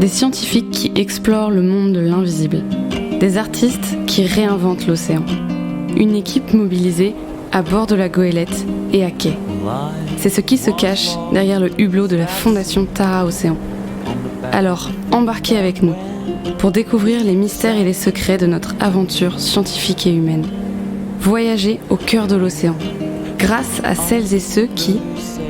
Des scientifiques qui explorent le monde de l'invisible. Des artistes qui réinventent l'océan. Une équipe mobilisée à bord de la goélette et à quai. C'est ce qui se cache derrière le hublot de la Fondation Tara Océan. Alors, embarquez avec nous pour découvrir les mystères et les secrets de notre aventure scientifique et humaine. Voyager au cœur de l'océan, grâce à celles et ceux qui,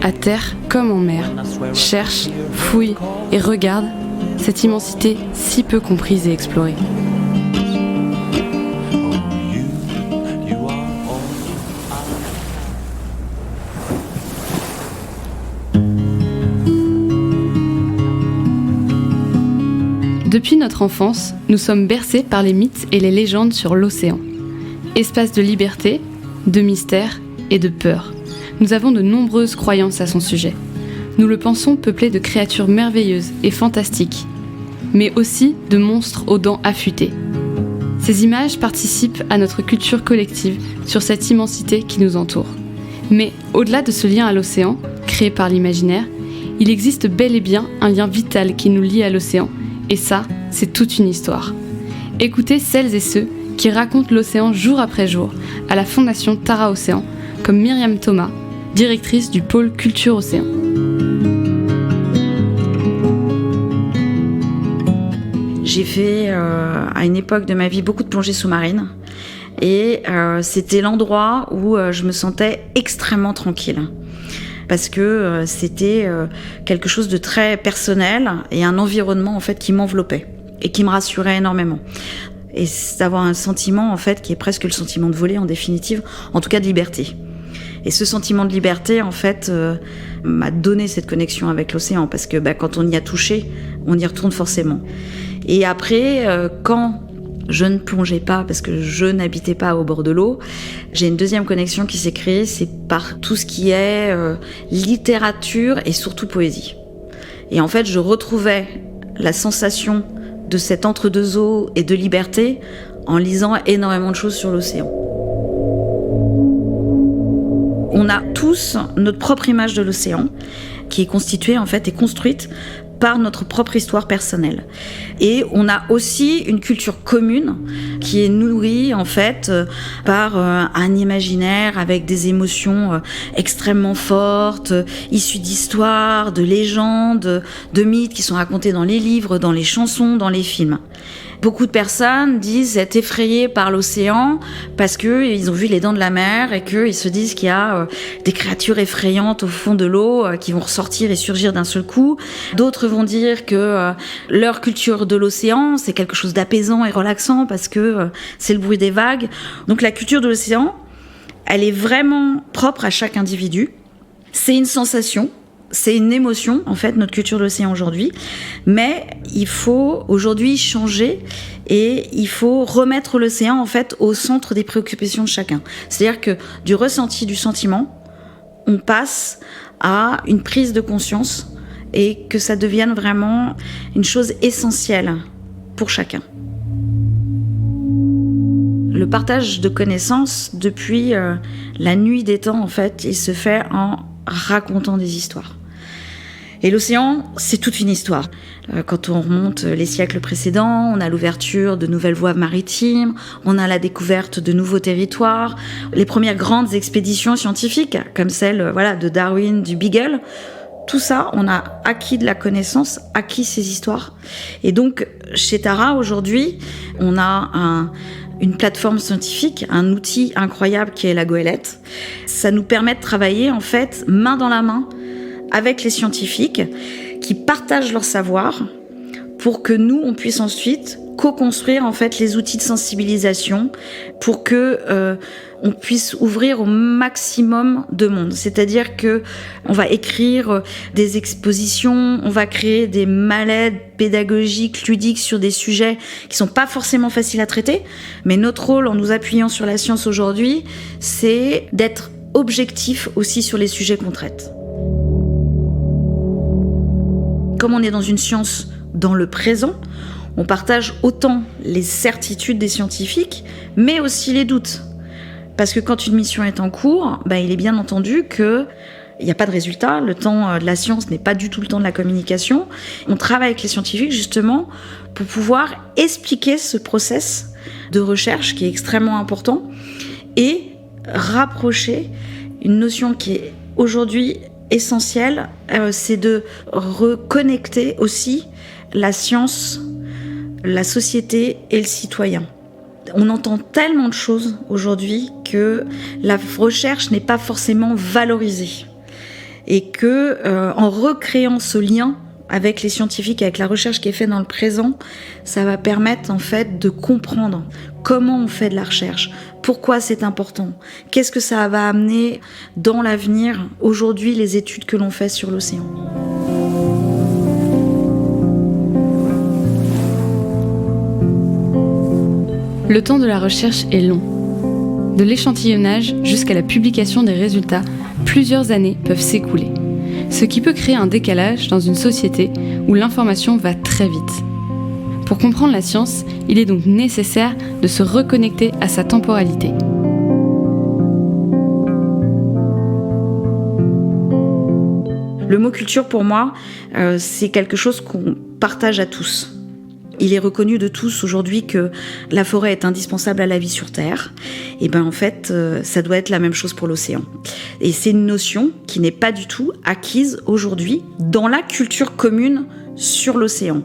à terre comme en mer, cherchent, fouillent et regardent cette immensité si peu comprise et explorée. Depuis notre enfance, nous sommes bercés par les mythes et les légendes sur l'océan. Espace de liberté, de mystère et de peur. Nous avons de nombreuses croyances à son sujet. Nous le pensons peuplé de créatures merveilleuses et fantastiques, mais aussi de monstres aux dents affûtées. Ces images participent à notre culture collective sur cette immensité qui nous entoure. Mais au-delà de ce lien à l'océan, créé par l'imaginaire, il existe bel et bien un lien vital qui nous lie à l'océan, et ça, c'est toute une histoire. Écoutez celles et ceux qui racontent l'océan jour après jour à la Fondation Tara Océan, comme Myriam Thomas, directrice du pôle Culture Océan. J'ai fait à une époque de ma vie beaucoup de plongées sous-marines et c'était l'endroit où je me sentais extrêmement tranquille parce que c'était quelque chose de très personnel et un environnement en fait qui m'enveloppait et qui me rassurait énormément. Et c'est d'avoir un sentiment en fait qui est presque le sentiment de voler en définitive, en tout cas de liberté. Et ce sentiment de liberté, en fait, m'a donné cette connexion avec l'océan, parce que quand on y a touché, on y retourne forcément. Et après, quand je ne plongeais pas, parce que je n'habitais pas au bord de l'eau, j'ai une deuxième connexion qui s'est créée, c'est par tout ce qui est littérature et surtout poésie. Et en fait, je retrouvais la sensation de cet entre-deux eaux et de liberté en lisant énormément de choses sur l'océan. On a tous notre propre image de l'océan qui est constituée en fait et construite par notre propre histoire personnelle. Et on a aussi une culture commune qui est nourrie en fait par un imaginaire avec des émotions extrêmement fortes, issues d'histoires, de légendes, de mythes qui sont racontés dans les livres, dans les chansons, dans les films. Beaucoup de personnes disent être effrayées par l'océan parce qu'ils ont vu les dents de la mer et qu'ils se disent qu'il y a des créatures effrayantes au fond de l'eau qui vont ressortir et surgir d'un seul coup. D'autres vont dire que leur culture de l'océan, c'est quelque chose d'apaisant et relaxant parce que c'est le bruit des vagues. Donc la culture de l'océan, elle est vraiment propre à chaque individu. C'est une sensation. C'est une émotion, en fait, notre culture de l'océan aujourd'hui. Mais il faut aujourd'hui changer et il faut remettre l'océan, en fait, au centre des préoccupations de chacun. C'est-à-dire que du ressenti, du sentiment, on passe à une prise de conscience et que ça devienne vraiment une chose essentielle pour chacun. Le partage de connaissances, depuis la nuit des temps, en fait, il se fait en racontant des histoires. Et l'océan, c'est toute une histoire. Quand on remonte les siècles précédents, on a l'ouverture de nouvelles voies maritimes, on a la découverte de nouveaux territoires, les premières grandes expéditions scientifiques, comme celle de Darwin, du Beagle. Tout ça, on a acquis de la connaissance, acquis ces histoires. Et donc, chez Tara, aujourd'hui, on a une plateforme scientifique, un outil incroyable qui est la goélette. Ça nous permet de travailler, en fait, main dans la main, avec les scientifiques qui partagent leur savoir pour que nous, on puisse ensuite co-construire en fait les outils de sensibilisation pour que on puisse ouvrir au maximum de monde. C'est-à-dire que on va écrire des expositions, on va créer des mallettes pédagogiques, ludiques sur des sujets qui sont pas forcément faciles à traiter, mais notre rôle en nous appuyant sur la science aujourd'hui, c'est d'être objectif aussi sur les sujets qu'on traite. Comme on est dans une science dans le présent, on partage autant les certitudes des scientifiques, mais aussi les doutes. Parce que quand une mission est en cours, il est bien entendu que il n'y a pas de résultat. Le temps de la science n'est pas du tout le temps de la communication. On travaille avec les scientifiques justement pour pouvoir expliquer ce process de recherche qui est extrêmement important et rapprocher une notion qui est aujourd'hui essentielle, c'est de reconnecter aussi la science, la société et le citoyen. On entend tellement de choses aujourd'hui que la recherche n'est pas forcément valorisée. Et que, en recréant ce lien avec les scientifiques, avec la recherche qui est faite dans le présent, ça va permettre en fait de comprendre comment on fait de la recherche, pourquoi c'est important, qu'est-ce que ça va amener dans l'avenir, aujourd'hui, les études que l'on fait sur l'océan. Le temps de la recherche est long. De l'échantillonnage jusqu'à la publication des résultats, plusieurs années peuvent s'écouler. Ce qui peut créer un décalage dans une société où l'information va très vite. Pour comprendre la science, il est donc nécessaire de se reconnecter à sa temporalité. Le mot culture, pour moi, c'est quelque chose qu'on partage à tous. Il est reconnu de tous aujourd'hui que la forêt est indispensable à la vie sur Terre. Et en fait, ça doit être la même chose pour l'océan. Et c'est une notion qui n'est pas du tout acquise aujourd'hui dans la culture commune sur l'océan.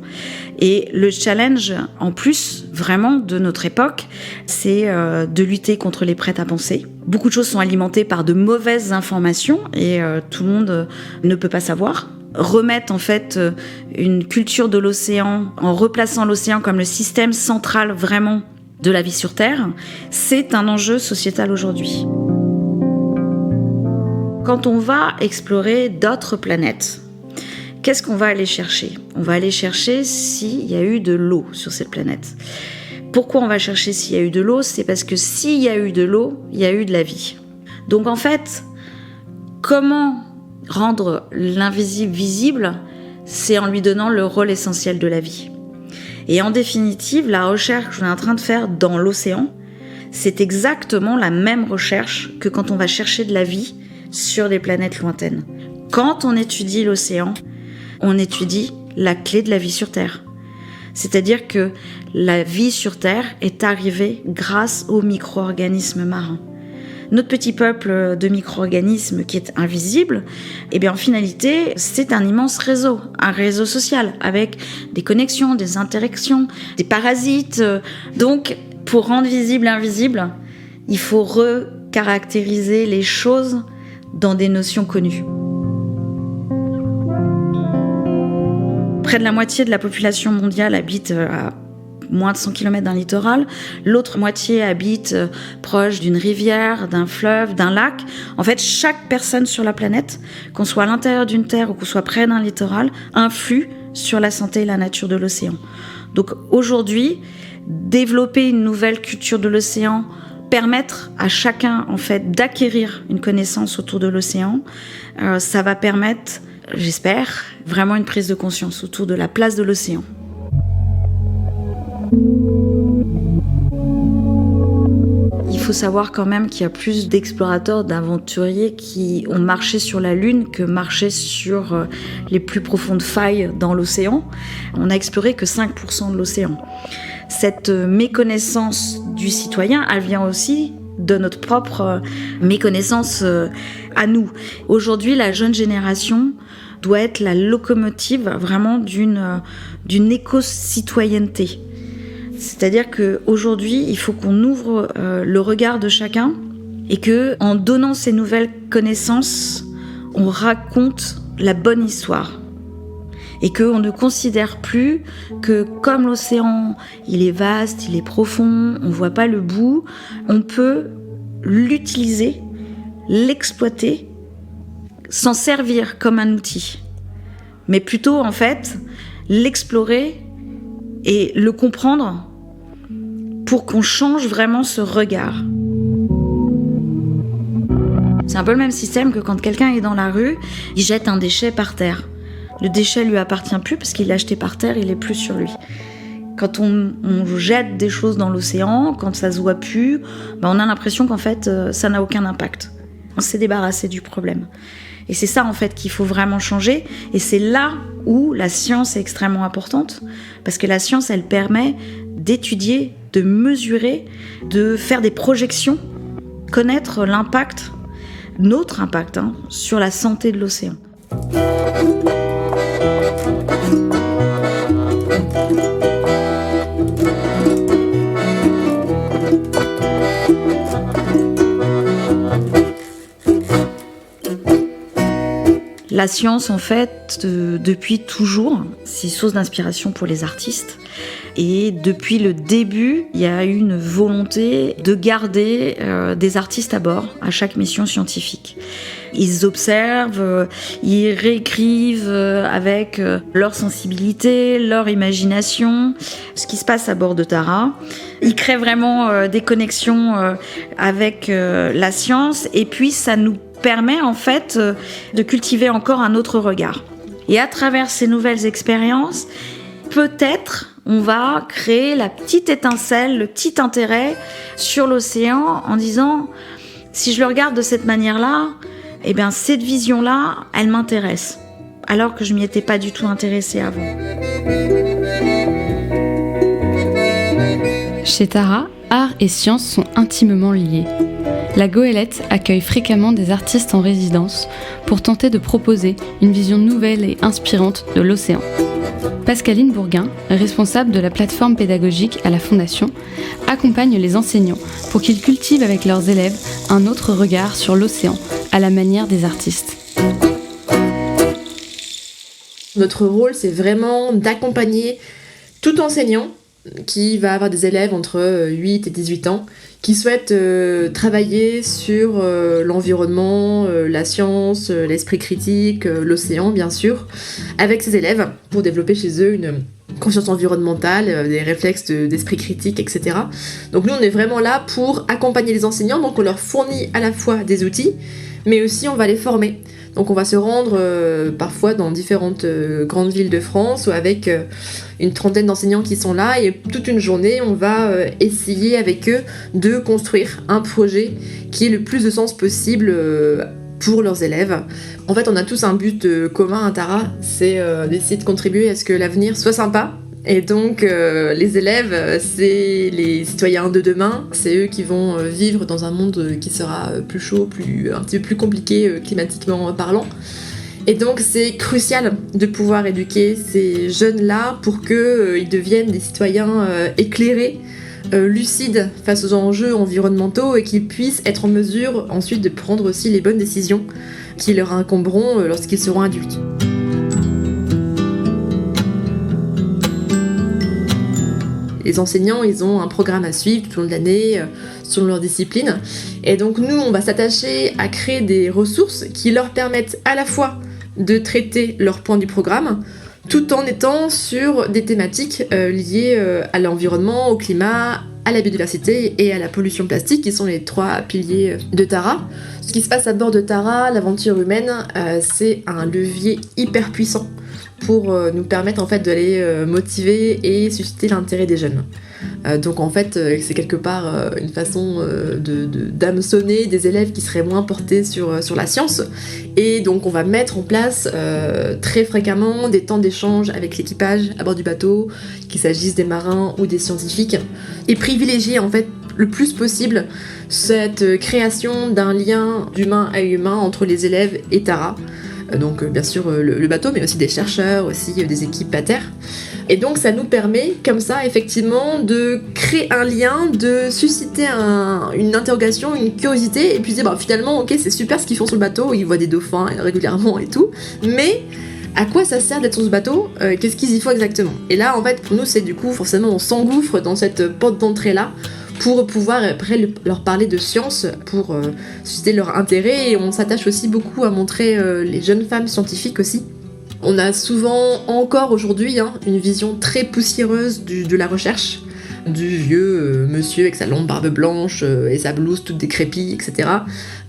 Et le challenge, en plus, vraiment, de notre époque, c'est de lutter contre les prêt-à-penser. Beaucoup de choses sont alimentées par de mauvaises informations et tout le monde ne peut pas savoir. Remettre en fait une culture de l'océan en replaçant l'océan comme le système central vraiment de la vie sur Terre, c'est un enjeu sociétal aujourd'hui. Quand on va explorer d'autres planètes, qu'est-ce qu'on va aller chercher ? On va aller chercher s'il y a eu de l'eau sur cette planète. Pourquoi on va chercher s'il y a eu de l'eau ? C'est parce que s'il y a eu de l'eau, il y a eu de la vie. Donc en fait, comment rendre l'invisible visible, c'est en lui donnant le rôle essentiel de la vie. Et en définitive, la recherche qu'on est en train de faire dans l'océan, c'est exactement la même recherche que quand on va chercher de la vie sur des planètes lointaines. Quand on étudie l'océan, on étudie la clé de la vie sur Terre. C'est-à-dire que la vie sur Terre est arrivée grâce aux micro-organismes marins. Notre petit peuple de micro-organismes qui est invisible, en finalité, c'est un immense réseau, un réseau social avec des connexions, des interactions, des parasites. Donc, pour rendre visible l'invisible, il faut recaractériser les choses dans des notions connues. Près de la moitié de la population mondiale habite à moins de 100 km d'un littoral, l'autre moitié habite proche d'une rivière, d'un fleuve, d'un lac. En fait, chaque personne sur la planète, qu'on soit à l'intérieur d'une terre ou qu'on soit près d'un littoral, influe sur la santé et la nature de l'océan. Donc aujourd'hui, développer une nouvelle culture de l'océan, permettre à chacun en fait d'acquérir une connaissance autour de l'océan, ça va permettre, j'espère, vraiment une prise de conscience autour de la place de l'océan. Il faut savoir quand même qu'il y a plus d'explorateurs, d'aventuriers qui ont marché sur la Lune que marché sur les plus profondes failles dans l'océan. On n'a exploré que 5% de l'océan. Cette méconnaissance du citoyen, elle vient aussi de notre propre méconnaissance à nous. Aujourd'hui, la jeune génération doit être la locomotive vraiment d'une éco-citoyenneté. C'est-à-dire qu'aujourd'hui, il faut qu'on ouvre le regard de chacun et qu'en donnant ces nouvelles connaissances, on raconte la bonne histoire. Et qu'on ne considère plus que comme l'océan, il est vaste, il est profond, on ne voit pas le bout, on peut l'utiliser, l'exploiter, s'en servir comme un outil. Mais plutôt, en fait, l'explorer et le comprendre pour qu'on change vraiment ce regard. C'est un peu le même système que quand quelqu'un est dans la rue, il jette un déchet par terre. Le déchet lui appartient plus parce qu'il l'a acheté par terre, il est plus sur lui. Quand on jette des choses dans l'océan, quand ça se voit plus, on a l'impression qu'en fait ça n'a aucun impact. On s'est débarrassé du problème. Et c'est ça en fait qu'il faut vraiment changer. Et c'est là où la science est extrêmement importante, parce que la science, elle permet d'étudier, de mesurer, de faire des projections, connaître l'impact, notre impact sur la santé de l'océan. La science, en fait, depuis toujours, c'est source d'inspiration pour les artistes. Et depuis le début, il y a eu une volonté de garder des artistes à bord à chaque mission scientifique. Ils observent, ils réécrivent avec leur sensibilité, leur imagination, ce qui se passe à bord de Tara. Ils créent vraiment des connexions avec la science, et puis ça nous permet en fait de cultiver encore un autre regard. Et à travers ces nouvelles expériences, peut-être on va créer la petite étincelle, le petit intérêt sur l'océan en disant, si je le regarde de cette manière-là, eh bien cette vision-là, elle m'intéresse, alors que je m'y étais pas du tout intéressée avant. Chez Tara, art et science sont intimement liés. La Goélette accueille fréquemment des artistes en résidence pour tenter de proposer une vision nouvelle et inspirante de l'océan. Pascaline Bourguin, responsable de la plateforme pédagogique à la Fondation, accompagne les enseignants pour qu'ils cultivent avec leurs élèves un autre regard sur l'océan, à la manière des artistes. Notre rôle, c'est vraiment d'accompagner tout enseignant qui va avoir des élèves entre 8 et 18 ans qui souhaitent travailler sur l'environnement, la science, l'esprit critique, l'océan bien sûr, avec ces élèves pour développer chez eux une conscience environnementale, des réflexes d'esprit critique, etc. Donc nous on est vraiment là pour accompagner les enseignants, donc on leur fournit à la fois des outils, mais aussi on va les former. Donc on va se rendre parfois dans différentes grandes villes de France avec une trentaine d'enseignants qui sont là, et toute une journée on va essayer avec eux de construire un projet qui ait le plus de sens possible pour leurs élèves. En fait on a tous un but commun à Tara, c'est d'essayer de contribuer à ce que l'avenir soit sympa. Et donc les élèves, c'est les citoyens de demain, c'est eux qui vont vivre dans un monde qui sera plus chaud, un petit peu plus compliqué climatiquement parlant. Et donc c'est crucial de pouvoir éduquer ces jeunes-là pour qu'ils deviennent des citoyens éclairés, lucides face aux enjeux environnementaux, et qu'ils puissent être en mesure ensuite de prendre aussi les bonnes décisions qui leur incomberont lorsqu'ils seront adultes. Les enseignants, ils ont un programme à suivre tout au long de l'année, selon leur discipline. Et donc nous, on va s'attacher à créer des ressources qui leur permettent à la fois de traiter leurs points du programme, tout en étant sur des thématiques liées à l'environnement, au climat, à la biodiversité et à la pollution plastique, qui sont les 3 piliers de Tara. Ce qui se passe à bord de Tara, l'aventure humaine, c'est un levier hyper puissant pour nous permettre en fait de les motiver et susciter l'intérêt des jeunes. Donc en fait c'est quelque part une façon d'hameçonner des élèves qui seraient moins portés sur la science, et donc on va mettre en place très fréquemment des temps d'échange avec l'équipage à bord du bateau, qu'il s'agisse des marins ou des scientifiques, et privilégier en fait le plus possible cette création d'un lien d'humain à humain entre les élèves et Tara. Donc bien sûr le bateau, mais aussi des chercheurs, aussi des équipes à terre. Et donc ça nous permet comme ça effectivement de créer un lien, de susciter une interrogation, une curiosité, et puis dire finalement ok c'est super ce qu'ils font sur le bateau, ils voient des dauphins régulièrement et tout, mais à quoi ça sert d'être sur ce bateau, qu'est-ce qu'ils y font exactement. Et là en fait pour nous c'est du coup forcément on s'engouffre dans cette porte d'entrée là pour pouvoir après leur parler de science, pour susciter leur intérêt, et on s'attache aussi beaucoup à montrer les jeunes femmes scientifiques aussi. On a souvent, encore aujourd'hui, une vision très poussiéreuse de la recherche, du vieux monsieur avec sa longue barbe blanche et sa blouse toute décrépite, etc.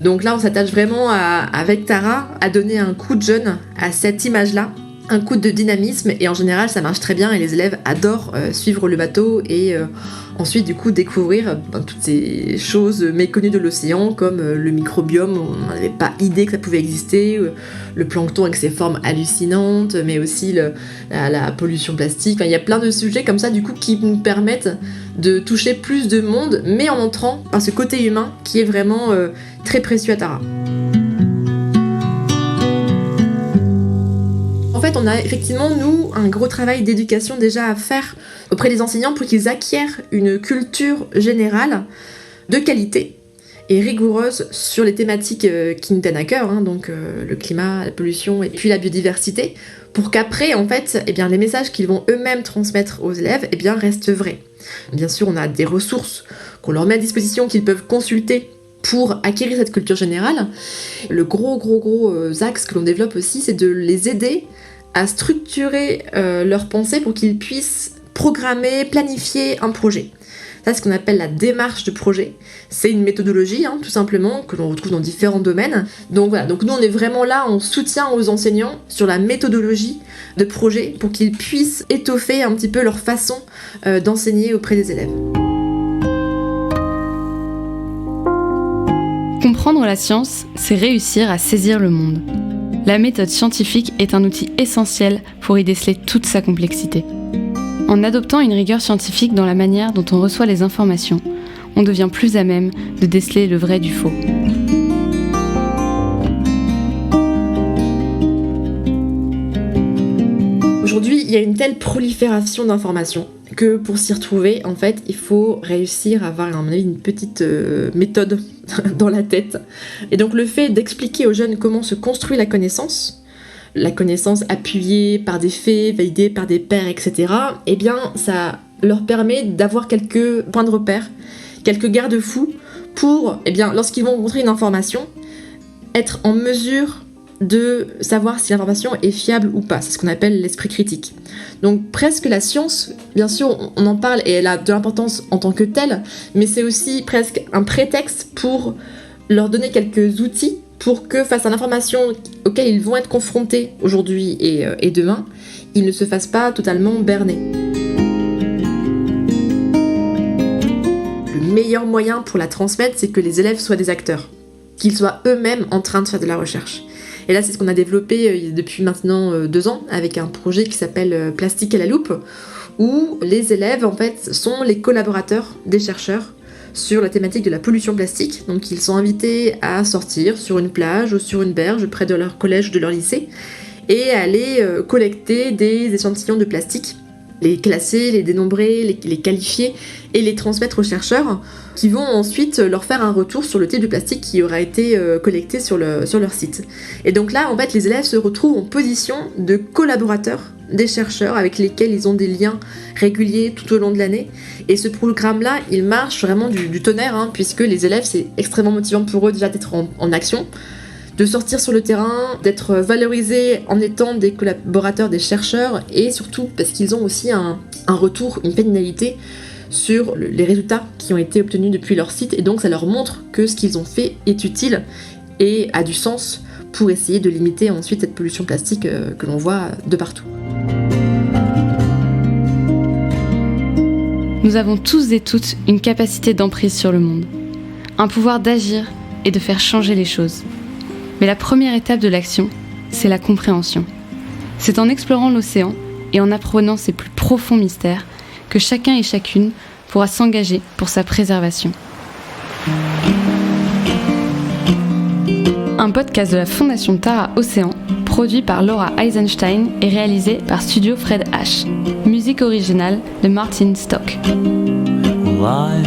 Donc là on s'attache vraiment avec Tara à donner un coup de jeune à cette image-là, un coup de dynamisme et en général ça marche très bien et les élèves adorent suivre le bateau et ensuite du coup découvrir toutes ces choses méconnues de l'océan comme le microbiome, on n'avait pas idée que ça pouvait exister, le plancton avec ses formes hallucinantes, mais aussi la pollution plastique. Enfin, il y a plein de sujets comme ça du coup qui nous permettent de toucher plus de monde, mais en entrant par ce côté humain qui est vraiment très précieux à Tara. En fait, on a effectivement, nous, un gros travail d'éducation déjà à faire auprès des enseignants pour qu'ils acquièrent une culture générale de qualité et rigoureuse sur les thématiques qui nous tiennent à cœur, donc le climat, la pollution et puis la biodiversité, pour qu'après, en fait, les messages qu'ils vont eux-mêmes transmettre aux élèves restent vrais. Bien sûr, on a des ressources qu'on leur met à disposition qu'ils peuvent consulter pour acquérir cette culture générale. Le gros axe que l'on développe aussi, c'est de les aider à structurer leurs pensées pour qu'ils puissent programmer, planifier un projet. Ça, c'est ce qu'on appelle la démarche de projet. C'est une méthodologie, tout simplement, que l'on retrouve dans différents domaines. Donc voilà, donc nous on est vraiment là en soutien aux enseignants sur la méthodologie de projet pour qu'ils puissent étoffer un petit peu leur façon d'enseigner auprès des élèves. Comprendre la science, c'est réussir à saisir le monde. La méthode scientifique est un outil essentiel pour y déceler toute sa complexité. En adoptant une rigueur scientifique dans la manière dont on reçoit les informations, on devient plus à même de déceler le vrai du faux. Aujourd'hui, il y a une telle prolifération d'informations que pour s'y retrouver, en fait, il faut réussir à avoir, à mon avis, une petite méthode dans la tête. Et donc le fait d'expliquer aux jeunes comment se construit la connaissance appuyée par des faits, validée par des pairs, etc., ça leur permet d'avoir quelques points de repère, quelques garde-fous pour, lorsqu'ils vont rencontrer une information, être en mesure de savoir si l'information est fiable ou pas. C'est ce qu'on appelle l'esprit critique. Donc presque la science, bien sûr, on en parle et elle a de l'importance en tant que telle, mais c'est aussi presque un prétexte pour leur donner quelques outils pour que face à l'information auquel ils vont être confrontés aujourd'hui et demain, ils ne se fassent pas totalement berner. Le meilleur moyen pour la transmettre, c'est que les élèves soient des acteurs, qu'ils soient eux-mêmes en train de faire de la recherche. Et là, c'est ce qu'on a développé depuis maintenant 2 ans avec un projet qui s'appelle Plastique à la loupe, où les élèves, en fait, sont les collaborateurs des chercheurs sur la thématique de la pollution plastique. Donc, ils sont invités à sortir sur une plage ou sur une berge près de leur collège ou de leur lycée et à aller collecter des échantillons de plastique, les classer, les dénombrer, les qualifier et les transmettre aux chercheurs qui vont ensuite leur faire un retour sur le type de plastique qui aura été collecté sur leur site. Et donc là, en fait, les élèves se retrouvent en position de collaborateurs des chercheurs avec lesquels ils ont des liens réguliers tout au long de l'année. Et ce programme-là, il marche vraiment du tonnerre, puisque les élèves, c'est extrêmement motivant pour eux déjà d'être en action, de sortir sur le terrain, d'être valorisés en étant des collaborateurs des chercheurs, et surtout parce qu'ils ont aussi un retour, une pénalité sur les résultats qui ont été obtenus depuis leur site, et donc ça leur montre que ce qu'ils ont fait est utile et a du sens pour essayer de limiter ensuite cette pollution plastique que l'on voit de partout. Nous avons tous et toutes une capacité d'emprise sur le monde, un pouvoir d'agir et de faire changer les choses. Mais la première étape de l'action, c'est la compréhension. C'est en explorant l'océan et en apprenant ses plus profonds mystères que chacun et chacune pourra s'engager pour sa préservation. Un podcast de la Fondation Tara Océan, produit par Laura Eisenstein et réalisé par Studio Fred H. Musique originale de Martin Stock. Well, I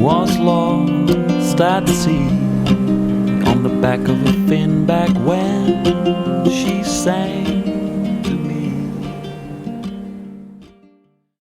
was lost at sea on the back of a fin back when she